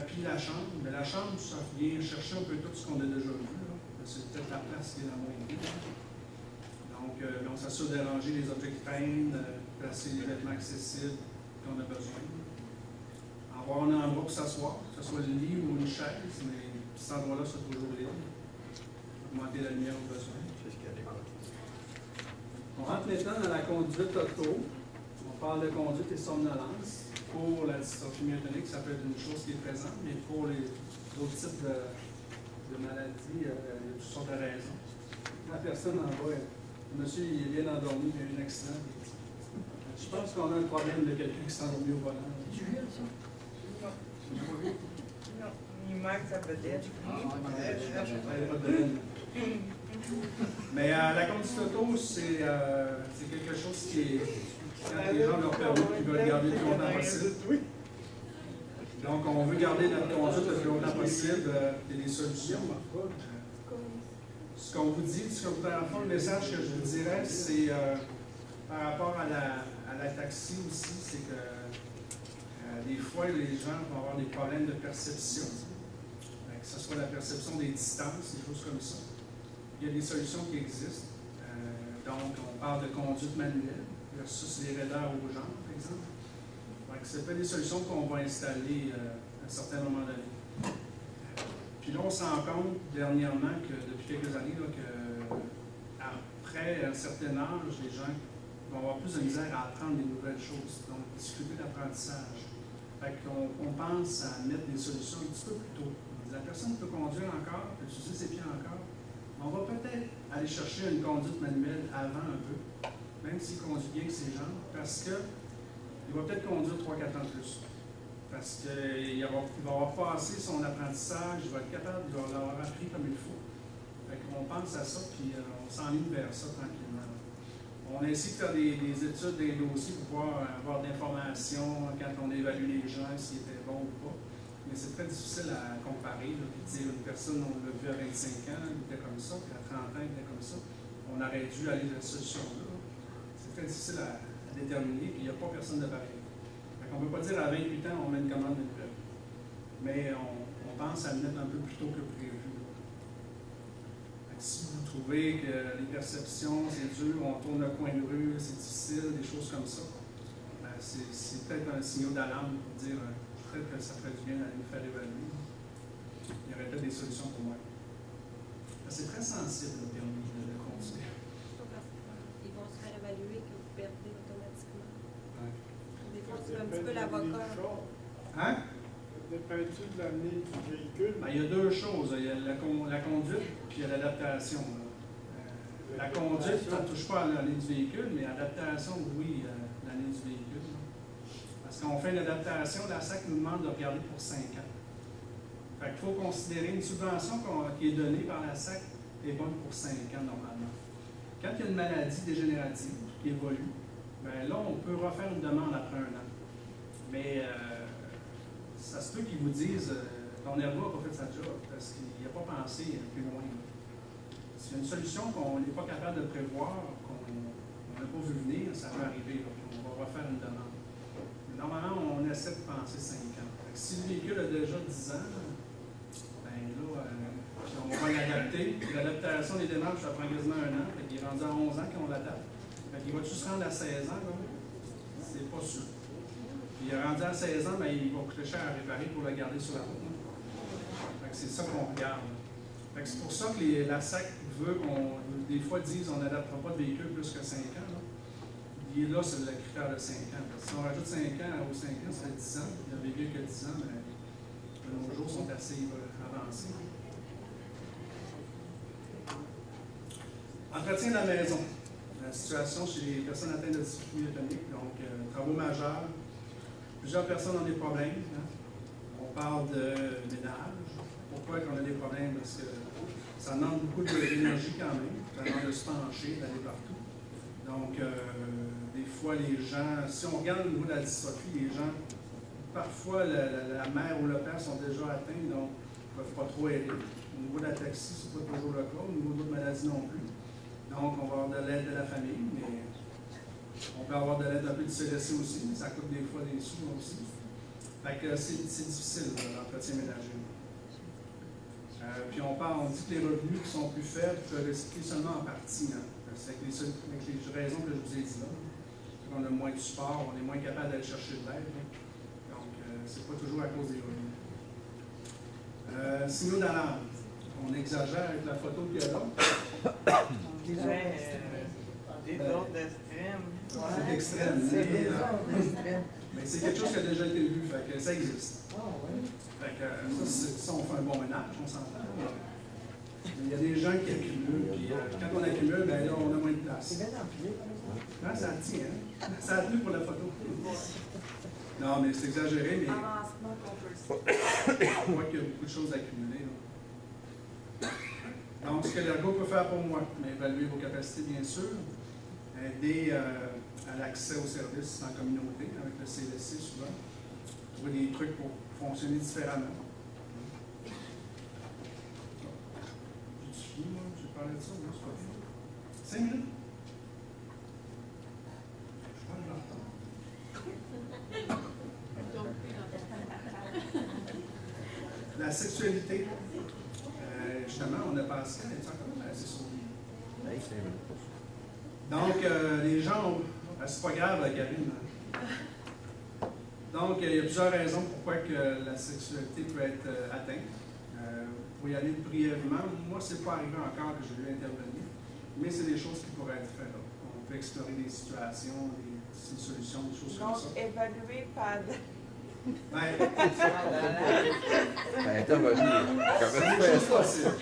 Puis la chambre. Mais la chambre, ça vient chercher un peu tout ce qu'on a déjà vu. C'est peut-être la place qui est la moins vue. Donc, on s'assure de ranger les objets qui traînent, placer les vêtements accessibles qu'on a besoin. Avoir un endroit pour s'asseoir, que ce soit le lit ou une chaise, mais cet endroit-là soit toujours libre. Augmenter la lumière au besoin. On rentre maintenant dans la conduite auto. On parle de conduite et somnolence. Pour la dystrophie myotonique, ça peut être une chose qui est présente, mais pour les autres types de maladies, il y a toutes sortes de raisons. La personne en bas, le monsieur il est bien endormi, il y a eu un accident. Je pense qu'on a un problème de quelqu'un qui s'est endormi au volant. Non, il manque sa vedette. Mais la conduite auto, c'est quelque chose qui est, quand les gens leur permettent, ils veulent garder le plus longtemps possible. Donc, on veut garder notre conduite le plus longtemps possible. Il y a des solutions. Ce qu'on vous dit, ce que vous avez en fond, le message que je vous dirais, c'est par rapport à la taxi aussi, c'est que des fois, les gens vont avoir des problèmes de perception. Que ce soit la perception des distances, des choses comme ça. Il y a des solutions qui existent. Donc, on parle de conduite manuelle versus les radars aux jambes, par exemple. c'est pas des solutions qu'on va installer à un certain moment donné. Puis là, on se rend compte dernièrement que depuis quelques années, là, après un certain âge, les gens vont avoir plus de misère à apprendre des nouvelles choses, donc difficulté d'apprentissage. Fait qu'on pense à mettre des solutions un petit peu plus tôt. La personne peut conduire encore, peut utiliser ses pieds encore. On va peut-être aller chercher une conduite manuelle avant un peu, même s'il conduit bien avec ses jambes, parce qu'il va peut-être conduire 3-4 ans de plus. Parce qu'il va avoir passé son apprentissage, il va être capable, il va l'avoir appris comme il faut. Fait qu'on pense à ça, puis on s'enligne vers ça tranquillement. On essaie de faire des études, des dossiers pour pouvoir avoir de l'information quand on évalue les gens, s'ils étaient bons ou pas. Mais c'est très difficile à comparer, là, puis dire une personne, on l'a vu à 25 ans, il était comme ça, puis à 30 ans, il était comme ça. On aurait dû aller dans cette solution-là. C'est très difficile à déterminer, puis il n'y a pas personne de pareil. On ne peut pas dire à 28 ans, on met une commande de preuve. Mais on pense à le mettre un peu plus tôt que prévu. Si vous trouvez que les perceptions, c'est dur, on tourne le coin de rue, c'est difficile, des choses comme ça, ben c'est peut-être un signal d'alarme pour dire peut-être que ça ferait du bien d'aller me faire évaluer. Il y aurait peut-être des solutions pour moi. C'est très sensible, le permis de conduire. Ils vont se faire évaluer que vous perdez automatiquement. Ouais. Des fois, c'est un petit peu l'avocat. Hein? Dépends-tu de l'année du véhicule? Ben, il y a deux choses. Il y a la conduite puis il y a l'adaptation. La conduite, ça ne touche pas à l'année du véhicule, mais l'adaptation, oui, l'année du véhicule. Parce qu'on fait une adaptation, la SAC nous demande de regarder pour 5 ans. Fait qu'il faut considérer une subvention qui est donnée par la SAC est bonne pour 5 ans normalement. Quand il y a une maladie dégénérative qui évolue, bien là, on peut refaire une demande après 1 an. Mais ça se peut qu'ils vous disent ton ergo n'a pas fait sa job parce qu'il n'a pas pensé plus loin. S'il y a une solution qu'on n'est pas capable de prévoir, qu'on n'a pas vu venir, ça peut arriver. On va refaire une demande. Mais normalement, on essaie de penser 5 ans. Fait que si le véhicule a déjà 10 ans, ben là, on va l'adapter. L'adaptation des démarches, ça prend quasiment 1 an. Fait qu'il est rendu à 11 ans qu'on l'adapte. Fait qu'il va-tu se rendre à 16 ans? C'est pas sûr. Puis il est rendu à 16 ans, ben, il va coûter cher à réparer pour le garder sur la route. C'est ça qu'on regarde. C'est pour ça que la SAC veut qu'on, des fois, disent qu'on n'adaptera pas de véhicule plus que 5 ans. Là, c'est le critère de 5 ans. Parce que si on rajoute 5 ans aux 5 ans, ça fait 10 ans. Il y a un véhicule qui a 10 ans, mais nos jours sont assez avancés. Entretien de la maison. La situation chez les personnes atteintes de dysphonie autonomique, donc travaux majeurs. Plusieurs personnes ont des problèmes. Hein. On parle de ménage. Pourquoi on a des problèmes? Parce que ça demande beaucoup d'énergie quand même. Ça demande de se pencher, d'aller partout. Donc, des fois, les gens, si on regarde au niveau de la dystrophie, les gens, parfois, la mère ou le père sont déjà atteints, donc ils ne peuvent pas trop aider. Au niveau de la taxi, ce n'est pas toujours le cas. Au niveau d'autres maladies non plus. Donc, on va avoir de l'aide de la famille, mais on peut avoir de l'aide un peu du CLSC aussi, mais ça coûte des fois des sous aussi. Fait que c'est difficile, l'entretien ménager. Puis on dit que les revenus qui sont plus faibles peuvent expliquer seulement en partie. Hein. C'est avec les raisons que je vous ai dit là. On a moins de support, on est moins capable d'aller chercher de l'aide. Donc, c'est pas toujours à cause des revenus. Signaux d'alarme. On exagère avec la photo qu'il y a là. Des ordres d'extrême. C'est extrême. Mais c'est quelque chose qui a déjà été vu, fait que ça existe. Fait que ça, on fait un bon ménage, on s'entend. Il y a des gens qui accumulent, puis quand on accumule, ben là, on a moins de place. C'est bien empilé, comme ça. Ça tient, hein? Ça a tenu pour la photo. Non, mais c'est exagéré, mais Avancement qu'on peut on voit qu'il y a beaucoup de choses accumulées. Là. Donc, ce que l'ergo peut faire pour moi, évaluer vos capacités, bien sûr, aider à l'accès aux services en communauté, avec le CLSC souvent, trouver des trucs pour fonctionner différemment. J'ai fini, moi, j'ai parlé de ça, moi, c'est pas fini. 5 minutes? Je parle de retard. La sexualité, justement, on a passé, elle est encore assez sourde. Donc, les gens, c'est pas grave, Karine. Donc, il y a plusieurs raisons pourquoi que la sexualité peut être atteinte. Pour y aller brièvement, moi, c'est pas arrivé encore que j'ai dû intervenir, mais c'est des choses qui pourraient être faites. On peut explorer des situations, des solutions, des choses comme Donc, ça. évaluer par... Ouais. Intervenir. Comment tu fais ça? Possible.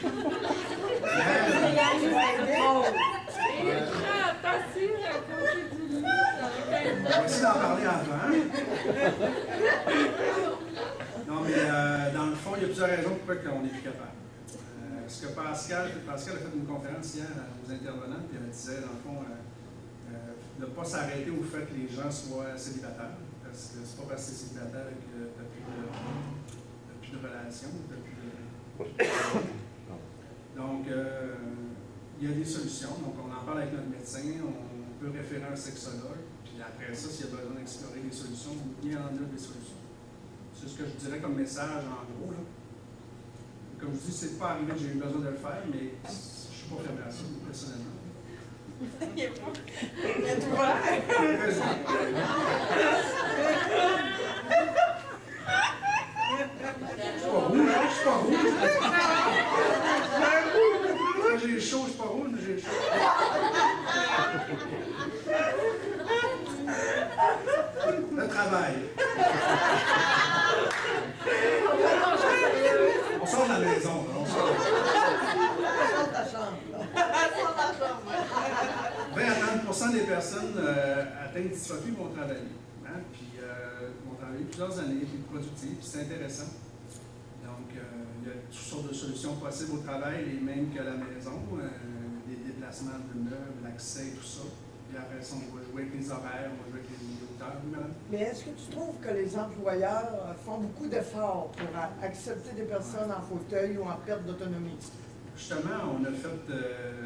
On va essayer d'en parler avant. Non, mais dans le fond, il y a plusieurs raisons pourquoi on n'est plus capable. Ce que Pascal a fait une conférence hier aux intervenants, puis elle disait, dans le fond, de ne pas s'arrêter au fait que les gens soient célibataires, parce que c'est pas parce que c'est célibataire que tu n'as plus de relation, Donc, il y a des solutions. Donc, on en parle avec notre médecin, on peut référer un sexologue, puis après ça, s'il y a besoin d'explorer des solutions, il y en a des solutions. C'est ce que je dirais comme message en gros. Là. Comme je dis, c'est pas arrivé que j'ai eu besoin de le faire, mais je ne suis pas fermé à ça, personnellement. Il est ouvert. Je suis pas rouge. Quand j'ai chaud, je suis pas rouge, mais j'ai chaud. Le travail. On sort de la maison. Là, on sort. Sors ta chambre. Sors ta chambre. 20 à 30% des personnes atteintes de dystrophie vont travailler. Hein? Puis vont travailler plusieurs années, puis productives, puis c'est intéressant. Donc, il y a toutes sortes de solutions possibles au travail, les mêmes qu'à la maison, des déplacements de meubles, l'accès, tout ça. Puis après ça, on va jouer avec les horaires, on va jouer avec les hauteurs. Mais est-ce que tu trouves que les employeurs font beaucoup d'efforts pour accepter des personnes en fauteuil ou en perte d'autonomie? Justement, on a fait,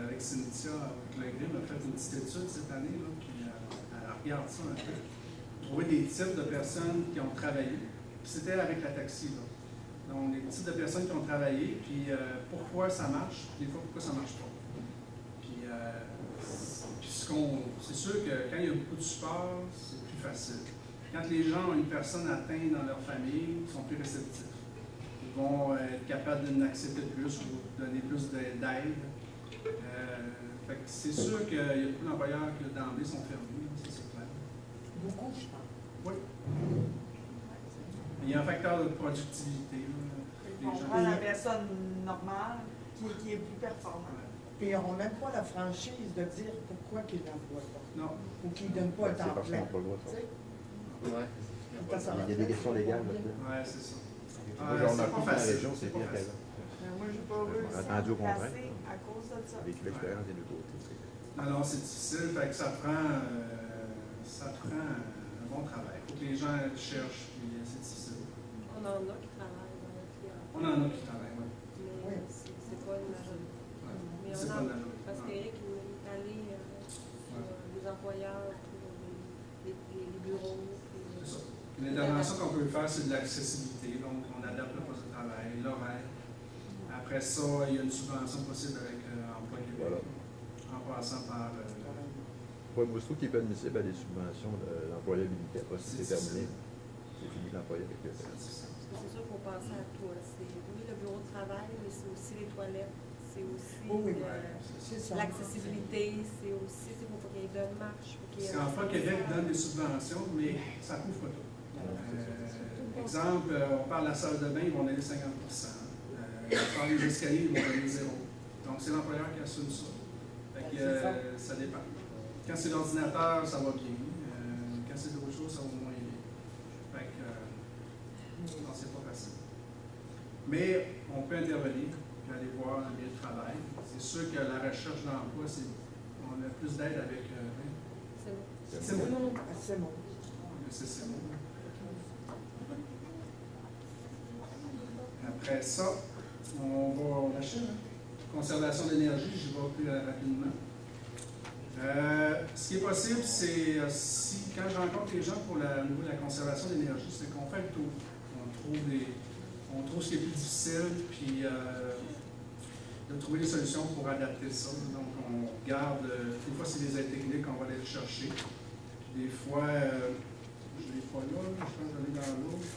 avec Cynthia, avec Legrim, on a fait une petite étude cette année, là, puis elle regarde ça un peu. Trouver des types de personnes qui ont travaillé. Puis c'était avec la taxi, là. Donc, des types de personnes qui ont travaillé, puis pourquoi ça marche, puis des fois pourquoi ça ne marche pas. Puis c'est sûr que quand il y a beaucoup de support, c'est plus facile. Quand les gens ont une personne atteinte dans leur famille, ils sont plus réceptifs. Ils vont être capables d'en accepter plus ou donner plus d'aide. C'est sûr qu'il y a beaucoup d'employeurs qui d'emblée sont fermés, c'est clair. Beaucoup, je pense. Oui. Il y a un facteur de productivité. On prend la personne normale qui est plus performante. Puis ils n'auront même pas la franchise de dire pourquoi qu'ils n'emploient pas. Non. Ou qu'ils ne donnent pas le temps C'est parce qu'ils plein. n'ont pas le droit de faire. Ouais. Il y a des questions légales là-dedans. Oui, c'est ça. Moi, j'en ai appris dans la région, c'est pire qu'ailleurs. Moi, je n'ai pas réussi Attendu au à contraire. passer à cause de ça. Avec l'expérience des deux côtés. Non, c'est difficile, fait que ça prend un bon travail. Il faut que les gens cherchent, puis c'est difficile. On en a qui travaillent dans la clientèle. On en a qui travaillent, oui. Mais c'est pas une majorité. Ouais. Mais C'est on pas en une a. majorité. Parce qu'Éric est allé sur les employeurs, pour les bureaux. C'est ça. L'intervention qu'on peut faire, c'est de l'accessibilité. Donc, on adapte le poste de travail, l'horaire. Après ça, il y a une subvention possible avec Emploi Québec. Voilà. En passant par. Moi, je trouve qu'il peut admissible à des subventions de l'employabilité. Après, si c'est terminé, c'est fini l'employabilité. C'est sûr qu'il faut penser à tout. C'est oui, le bureau de travail, mais c'est aussi les toilettes. C'est aussi l'accessibilité. C'est aussi, il faut qu'il y ait de marche. Emploi Québec donne des subventions, mais ça ne couvre pas tout. Exemple, on parle de la salle de bain, ils vont donner 50 on parle des escaliers, ils vont donner 0. Donc, c'est l'employeur qui assume ça. Fait que, ça dépend. Quand c'est l'ordinateur, ça va bien. Quand c'est d'autres choses, ça va moins bien. Fait que, non, c'est pas facile. Mais on peut intervenir, puis aller voir le milieu de travail. C'est sûr que la recherche d'emploi, on a plus d'aide avec. C'est bon. C'est bon. C'est bon. Après ça, on achète. Conservation d'énergie, je vais plus rapidement. Ce qui est possible, c'est quand je rencontre les gens pour au niveau de la conservation d'énergie, c'est qu'on fait le tour. On trouve ce qui est plus difficile, puis de trouver des solutions pour adapter ça. Donc, on regarde, des fois, c'est des aides techniques qu'on va aller chercher. Puis des fois, Je ne l'ai pas là, je pense que je l'ai dans l'autre.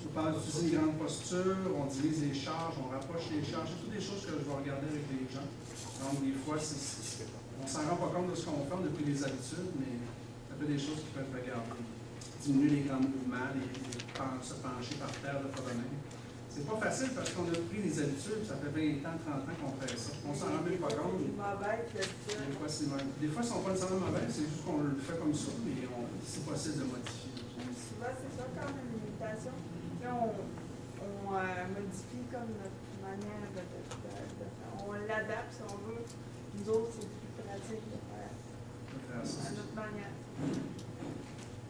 On parle d'utiliser une grande posture, on divise les charges, on rapproche les charges. C'est toutes des choses que je vais regarder avec les gens. Donc, des fois, on ne s'en rend pas compte de ce qu'on fait, on a pris des habitudes, mais ça peut être des choses qui peuvent regarder. Diminuer les grands mouvements, se pencher par terre de fois de même. C'est pas facile parce qu'on a pris des habitudes, ça fait 20 ans, 30 ans qu'on fait ça. On s'en rend même pas compte. Des fois, c'est mauvais. Des fois, ils ne sont pas nécessairement mauvais, c'est juste qu'on le fait comme ça, mais c'est possible de modifier. Souvent, c'est ça quand même, l'imitation. On modifie comme notre manière de faire. On l'adapte si on veut. Nous autres, c'est plus pratique de faire à notre manière.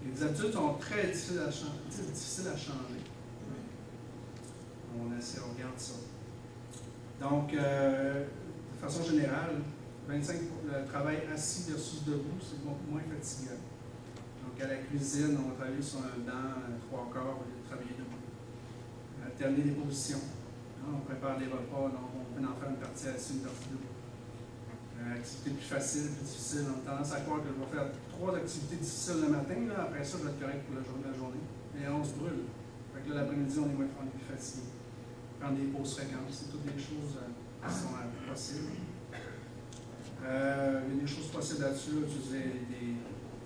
Les habitudes sont très difficiles à changer. On regarde ça. Donc, de façon générale, le travail assis versus debout, c'est moins fatigant. Donc, à la cuisine, on va travailler sur un banc, 3 quarts, au lieu de travailler debout. Alterner les positions. On prépare les repas, donc on peut en faire une partie assis, une partie debout. Activité plus facile, plus difficile. On a tendance à croire que je vais faire 3 activités difficiles le matin, là, après ça, je vais être correct pour la journée. Et on se brûle. Fait que là, l'après-midi, on est plus fatigué. Prendre des pauses fréquentes, c'est toutes des choses qui sont possibles. Il y a des choses possibles là-dessus,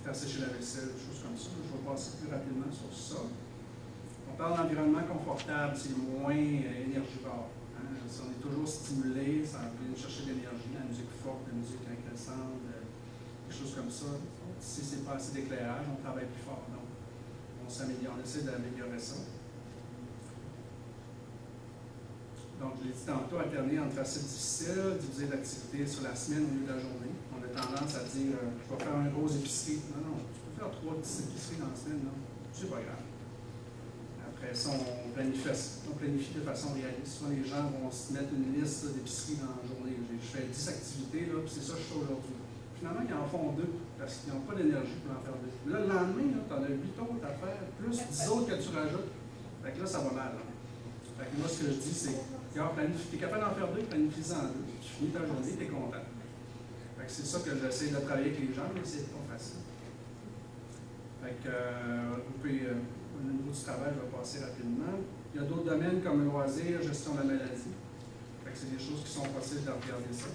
faire sécher la vaisselle, des choses comme ça. Je vais passer plus rapidement sur ça. On parle d'environnement confortable, c'est moins énergivore. Si on est toujours stimulé, ça vient chercher de l'énergie, la musique forte, la musique agressante, des choses comme ça. Si ce n'est pas assez d'éclairage, on travaille plus fort. Donc, on s'améliore, on essaie d'améliorer ça. Donc, je l'ai dit tantôt, alterner entre facile et difficile, diviser l'activité sur la semaine au lieu de la journée. On a tendance à dire je vais faire un gros épicerie. Non, tu peux faire 3 petites épiceries dans la semaine, non, c'est pas grave. Après ça, on planifie de façon réaliste. Souvent, les gens vont se mettre une liste d'épiceries dans la journée. Je fais 10 activités, là, puis c'est ça que je fais aujourd'hui. Finalement, ils en font 2 parce qu'ils n'ont pas d'énergie pour en faire 2. Là, le lendemain, tu en as 8 autres à faire, plus 10 autres que tu rajoutes. Fait que là, ça va mal. Là. Fait que moi, ce que je dis, c'est tu es capable d'en faire 2, planifie-en 2. Tu finis ta journée, tu es content. Fait que c'est ça que j'essaie de travailler avec les gens, mais c'est pas facile. Fait que, au niveau du travail, je vais passer rapidement. Il y a d'autres domaines comme le loisir, gestion de la maladie. Fait que c'est des choses qui sont possibles de regarder ça.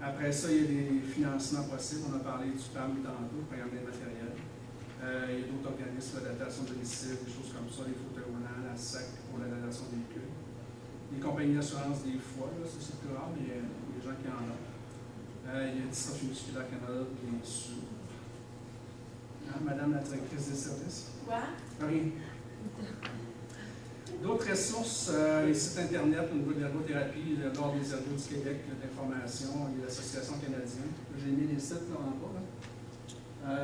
Après ça, il y a des financements possibles. On a parlé du PAM tantôt, programme d'aide matériel. Il y a d'autres organismes d'adaptation de domicile, des choses comme ça, les fauteuils roulants, la SAC pour l'adaptation des véhicules. Les compagnies d'assurance, des fois, là, c'est plus rare, mais il y a des gens qui en ont. Il y a Dystrophie musculaire Canada, bien sûr. Madame la directrice des services. Quoi? Rien. D'autres ressources, les sites Internet au niveau de l'ergothérapie, l'Ordre des ergos du Québec, l'information, et l'Association canadienne. J'ai mis les sites là en bas.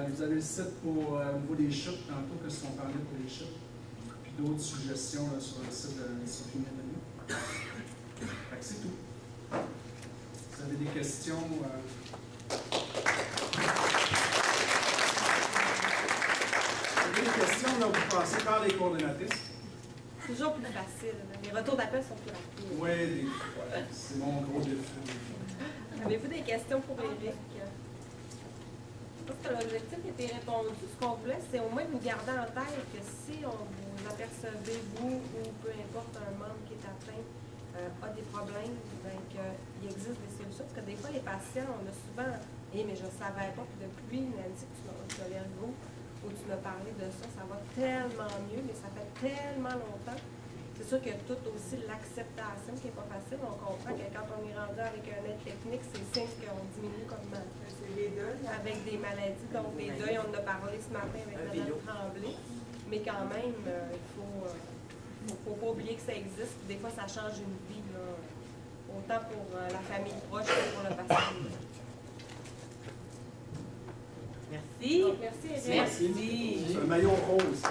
Vous avez le site pour, au niveau des chutes, tantôt, qu'est-ce qu'on parlait pour les chutes. Puis d'autres suggestions là, sur le site de Sophie Mélanie. Fait que c'est tout. Vous avez des questions? Des questions, là, vous passez par les coordonnatrices. C'est toujours plus facile. Les retours d'appel sont plus rapides. Oui, c'est mon gros défi. Avez-vous des questions pour Éric? Je pense que l'objectif était répondu. Ce qu'on voulait, c'est au moins vous garder en tête que si on vous apercevez, vous ou peu importe un membre qui est atteint, a des problèmes, ben qu'il existe des solutions. Parce que des fois, les patients, on a souvent mais je ne savais pas que depuis, Nancy, que tu as l'ergo, où tu m'as parlé de ça, ça va tellement mieux, mais ça fait tellement longtemps. C'est sûr qu'il y a tout aussi l'acceptation qui n'est pas facile. On comprend que quand on est rendu avec un aide technique, c'est simple qu'on diminue comme c'est des deuils. Avec des maladies, donc des deuils, on en a parlé ce matin avec Mme Tremblay. Mais quand même, il faut pas oublier que ça existe. Puis des fois, ça change une vie, là, autant pour la famille proche que pour le patient. Merci. Donc, merci, Éric. Merci. C'est un maillot rose.